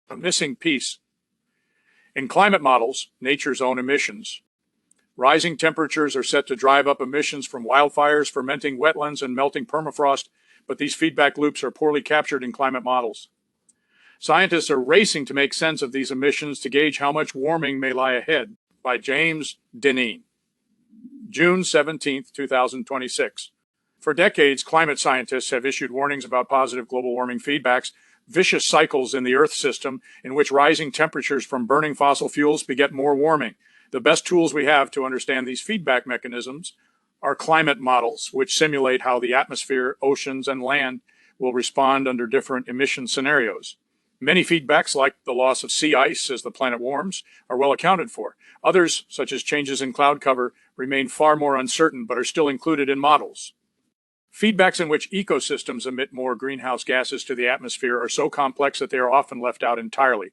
A missing piece. In climate models, nature's own emissions. Rising temperatures are set to drive up emissions from wildfires, fermenting wetlands, and melting permafrost, but these feedback loops are poorly captured in climate models. Scientists are racing to make sense of these emissions to gauge how much warming may lie ahead. By James Deneen. June 17, 2026. For decades, climate scientists have issued warnings about positive global warming feedbacks, vicious cycles in the Earth system in which rising temperatures from burning fossil fuels beget more warming. The best tools we have to understand these feedback mechanisms are climate models, which simulate how the atmosphere, oceans, and land will respond under different emission scenarios. Many feedbacks, like the loss of sea ice as the planet warms, are well accounted for. Others, such as changes in cloud cover, remain far more uncertain but are still included in models. Feedbacks in which ecosystems emit more greenhouse gases to the atmosphere are so complex that they are often left out entirely.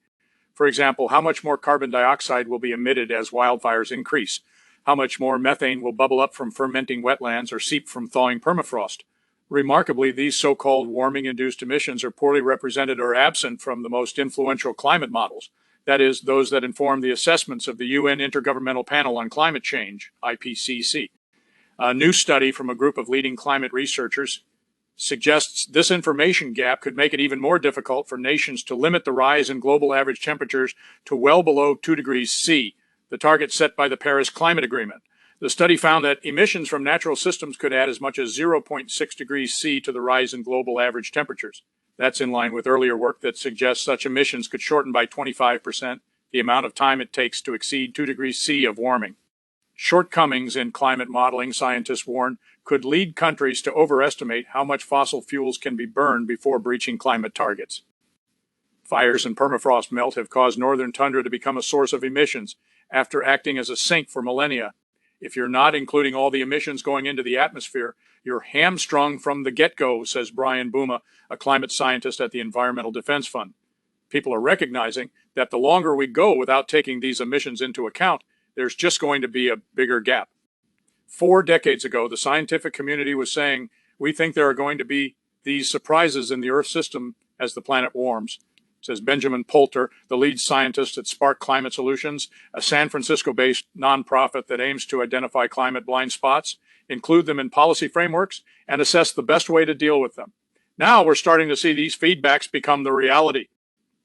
For example, how much more carbon dioxide will be emitted as wildfires increase? How much more methane will bubble up from fermenting wetlands or seep from thawing permafrost? Remarkably, these so-called warming-induced emissions are poorly represented or absent from the most influential climate models, that is, those that inform the assessments of the UN Intergovernmental Panel on Climate Change, IPCC. A new study from a group of leading climate researchers suggests this information gap could make it even more difficult for nations to limit the rise in global average temperatures to well below 2 degrees C, the target set by the Paris Climate Agreement. The study found that emissions from natural systems could add as much as 0.6 degrees C to the rise in global average temperatures. That's in line with earlier work that suggests such emissions could shorten by 25% the amount of time it takes to exceed 2 degrees C of warming. Shortcomings in climate modeling, scientists warn, could lead countries to overestimate how much fossil fuels can be burned before breaching climate targets. Fires and permafrost melt have caused northern tundra to become a source of emissions after acting as a sink for millennia. If you're not including all the emissions going into the atmosphere, you're hamstrung from the get-go, says Brian Bouma, a climate scientist at the Environmental Defense Fund. People are recognizing that the longer we go without taking these emissions into account, there's just going to be a bigger gap. 4 decades ago, the scientific community was saying, we think there are going to be these surprises in the Earth system as the planet warms, says Benjamin Poulter, the lead scientist at Spark Climate Solutions, a San Francisco-based nonprofit that aims to identify climate blind spots, include them in policy frameworks, and assess the best way to deal with them. Now we're starting to see these feedbacks become the reality.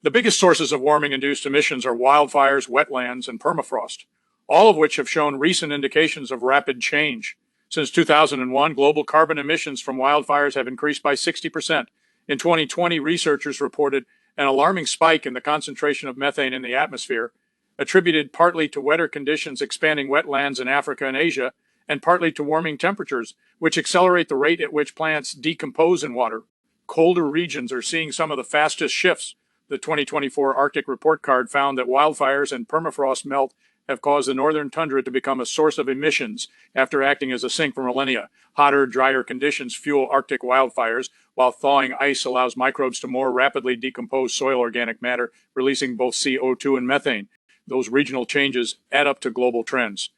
The biggest sources of warming-induced emissions are wildfires, wetlands, and permafrost, all of which have shown recent indications of rapid change. Since 2001, global carbon emissions from wildfires have increased by 60%. In 2020, researchers reported an alarming spike in the concentration of methane in the atmosphere, attributed partly to wetter conditions expanding wetlands in Africa and Asia, and partly to warming temperatures, which accelerate the rate at which plants decompose in water. Colder regions are seeing some of the fastest shifts. The 2024 Arctic Report Card found that wildfires and permafrost melt have caused the northern tundra to become a source of emissions after acting as a sink for millennia. Hotter, drier conditions fuel Arctic wildfires, while thawing ice allows microbes to more rapidly decompose soil organic matter, releasing both CO2 and methane. Those regional changes add up to global trends.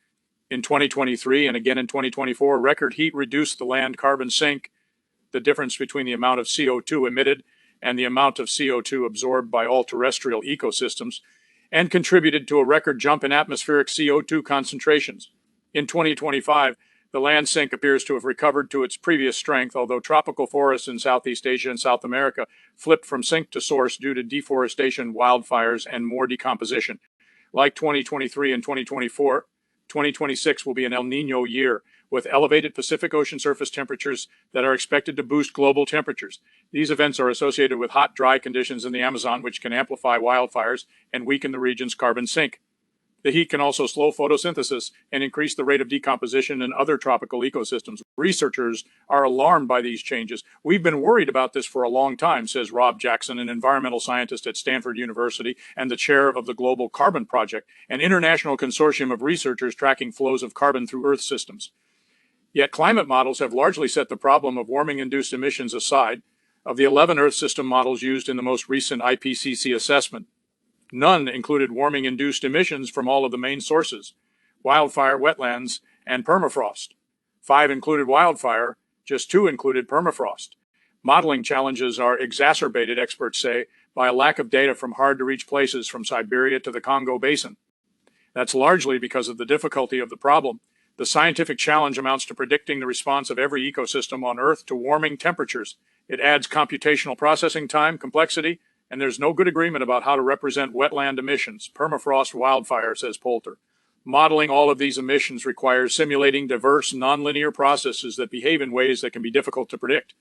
In 2023 and again in 2024, record heat reduced the land carbon sink, the difference between the amount of CO2 emitted and the amount of CO2 absorbed by all terrestrial ecosystems, and contributed to a record jump in atmospheric CO2 concentrations. In 2025, the land sink appears to have recovered to its previous strength, although tropical forests in Southeast Asia and South America flipped from sink to source due to deforestation, wildfires, and more decomposition. Like 2023 and 2024, 2026 will be an El Niño year, with elevated Pacific Ocean surface temperatures that are expected to boost global temperatures. These events are associated with hot, dry conditions in the Amazon, which can amplify wildfires and weaken the region's carbon sink. The heat can also slow photosynthesis and increase the rate of decomposition in other tropical ecosystems. Researchers are alarmed by these changes. We've been worried about this for a long time, says Rob Jackson, an environmental scientist at Stanford University and the chair of the Global Carbon Project, an international consortium of researchers tracking flows of carbon through Earth systems. Yet climate models have largely set the problem of warming-induced emissions aside. Of the 11 Earth system models used in the most recent IPCC assessment, none included warming-induced emissions from all of the main sources: wildfire, wetlands, and permafrost. 5 included wildfire, just 2 included permafrost. Modeling challenges are exacerbated, experts say, by a lack of data from hard-to-reach places from Siberia to the Congo Basin. That's largely because of the difficulty of the problem. The scientific challenge amounts to predicting the response of every ecosystem on Earth to warming temperatures. It adds computational processing time, complexity, and there's no good agreement about how to represent wetland emissions, permafrost wildfire, says Poulter. Modeling all of these emissions requires simulating diverse, nonlinear processes that behave in ways that can be difficult to predict.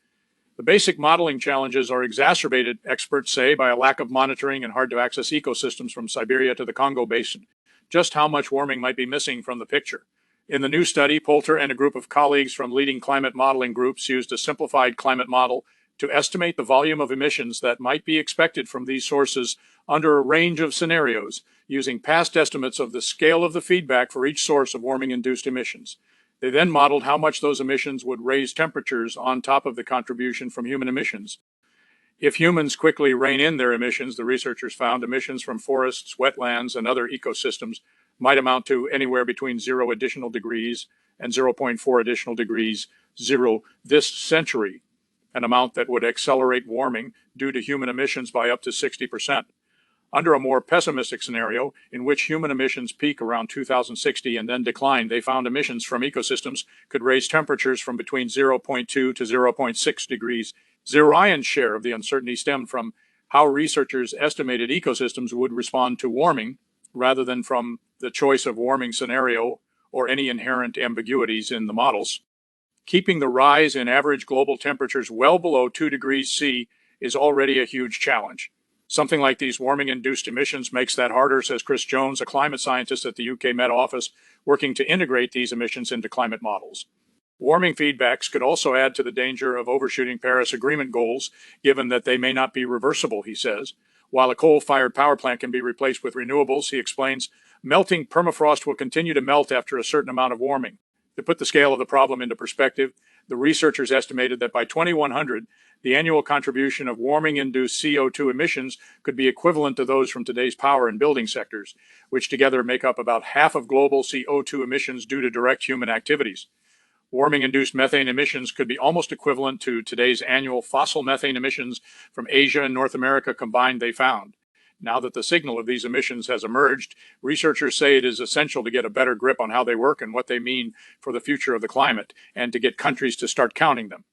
The basic modeling challenges are exacerbated, experts say, by a lack of monitoring and hard-to-access ecosystems from Siberia to the Congo Basin. Just how much warming might be missing from the picture? In the new study, Poulter and a group of colleagues from leading climate modeling groups used a simplified climate model to estimate the volume of emissions that might be expected from these sources under a range of scenarios, using past estimates of the scale of the feedback for each source of warming-induced emissions. They then modeled how much those emissions would raise temperatures on top of the contribution from human emissions. If humans quickly rein in their emissions, the researchers found emissions from forests, wetlands, and other ecosystems might amount to anywhere between 0 additional degrees and 0.4 additional degrees, zero this century, an amount that would accelerate warming due to human emissions by up to 60%. Under a more pessimistic scenario, in which human emissions peak around 2060 and then decline, they found emissions from ecosystems could raise temperatures from between 0.2 to 0.6 degrees. Zerion's share of the uncertainty stemmed from how researchers estimated ecosystems would respond to warming, rather than from the choice of warming scenario or any inherent ambiguities in the models. Keeping the rise in average global temperatures well below 2 degrees C is already a huge challenge. Something like these warming-induced emissions makes that harder, says Chris Jones, a climate scientist at the UK Met Office, working to integrate these emissions into climate models. Warming feedbacks could also add to the danger of overshooting Paris Agreement goals, given that they may not be reversible, he says. While a coal-fired power plant can be replaced with renewables, he explains, melting permafrost will continue to melt after a certain amount of warming. To put the scale of the problem into perspective, the researchers estimated that by 2100, the annual contribution of warming-induced CO2 emissions could be equivalent to those from today's power and building sectors, which together make up about half of global CO2 emissions due to direct human activities. Warming-induced methane emissions could be almost equivalent to today's annual fossil methane emissions from Asia and North America combined, they found. Now that the signal of these emissions has emerged, researchers say it is essential to get a better grip on how they work and what they mean for the future of the climate, and to get countries to start counting them.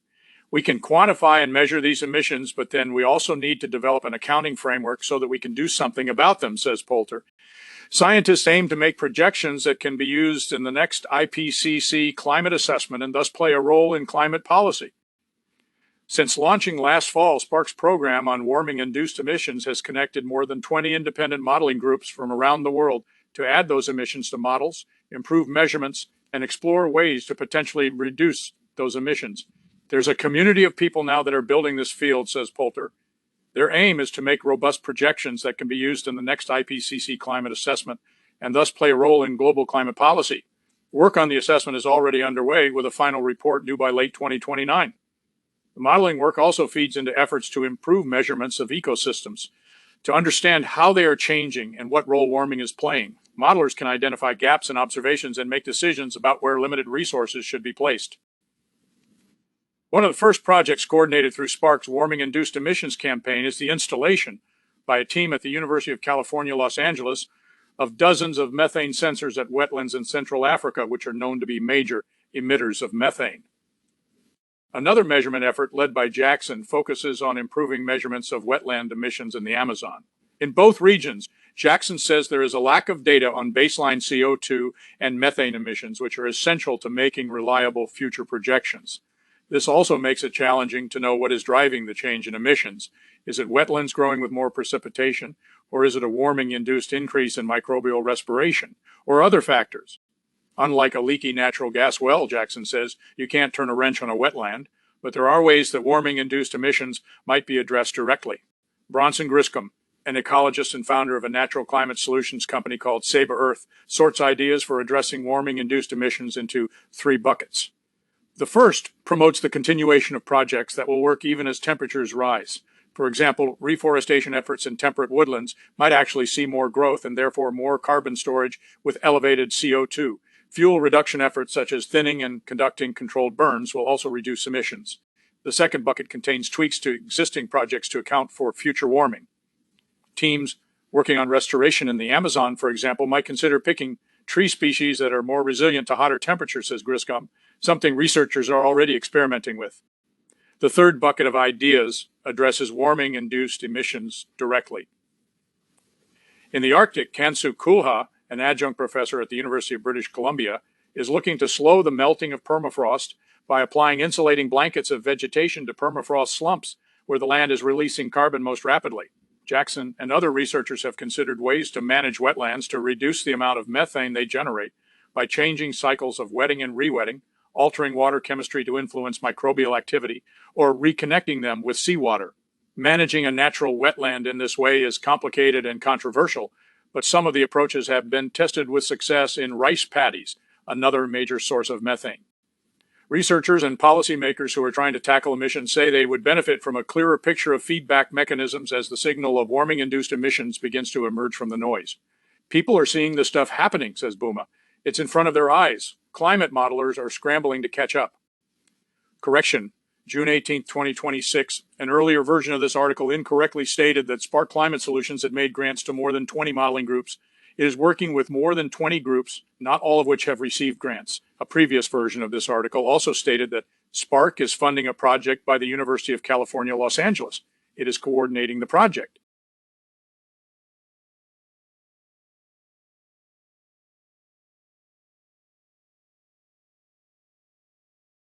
We can quantify and measure these emissions, but then we also need to develop an accounting framework so that we can do something about them, says Poulter. Scientists aim to make projections that can be used in the next IPCC climate assessment and thus play a role in climate policy. Since launching last fall, Spark's program on warming-induced emissions has connected more than 20 independent modeling groups from around the world to add those emissions to models, improve measurements, and explore ways to potentially reduce those emissions. There's a community of people now that are building this field, says Poulter. Their aim is to make robust projections that can be used in the next IPCC climate assessment and thus play a role in global climate policy. Work on the assessment is already underway, with a final report due by late 2029. The modeling work also feeds into efforts to improve measurements of ecosystems, to understand how they are changing and what role warming is playing. Modelers can identify gaps in observations and make decisions about where limited resources should be placed. One of the first projects coordinated through Spark's warming-induced emissions campaign is the installation, by a team at the University of California, Los Angeles, of dozens of methane sensors at wetlands in Central Africa, which are known to be major emitters of methane. Another measurement effort led by Jackson focuses on improving measurements of wetland emissions in the Amazon. In both regions, Jackson says there is a lack of data on baseline CO2 and methane emissions, which are essential to making reliable future projections. This also makes it challenging to know what is driving the change in emissions. Is it wetlands growing with more precipitation, or is it a warming-induced increase in microbial respiration, or other factors? Unlike a leaky natural gas well, Jackson says, you can't turn a wrench on a wetland, but there are ways that warming-induced emissions might be addressed directly. Bronson Griscom, an ecologist and founder of a natural climate solutions company called Sabre Earth, sorts ideas for addressing warming-induced emissions into 3 buckets. The first promotes the continuation of projects that will work even as temperatures rise. For example, reforestation efforts in temperate woodlands might actually see more growth and therefore more carbon storage with elevated CO2. Fuel reduction efforts such as thinning and conducting controlled burns will also reduce emissions. The second bucket contains tweaks to existing projects to account for future warming. Teams working on restoration in the Amazon, for example, might consider picking tree species that are more resilient to hotter temperatures, says Griscom, something researchers are already experimenting with. The third bucket of ideas addresses warming-induced emissions directly. In the Arctic, Kansu Kulha, an adjunct professor at the University of British Columbia, is looking to slow the melting of permafrost by applying insulating blankets of vegetation to permafrost slumps where the land is releasing carbon most rapidly. Jackson and other researchers have considered ways to manage wetlands to reduce the amount of methane they generate by changing cycles of wetting and rewetting, altering water chemistry to influence microbial activity, or reconnecting them with seawater. Managing a natural wetland in this way is complicated and controversial, but some of the approaches have been tested with success in rice paddies, another major source of methane. Researchers and policymakers who are trying to tackle emissions say they would benefit from a clearer picture of feedback mechanisms as the signal of warming-induced emissions begins to emerge from the noise. People are seeing this stuff happening, says Buma. It's in front of their eyes. Climate modelers are scrambling to catch up. Correction. June 18, 2026, an earlier version of this article incorrectly stated that Spark Climate Solutions had made grants to more than 20 modeling groups. It is working with more than 20 groups, not all of which have received grants. A previous version of this article also stated that Spark is funding a project by the University of California, Los Angeles. It is coordinating the project.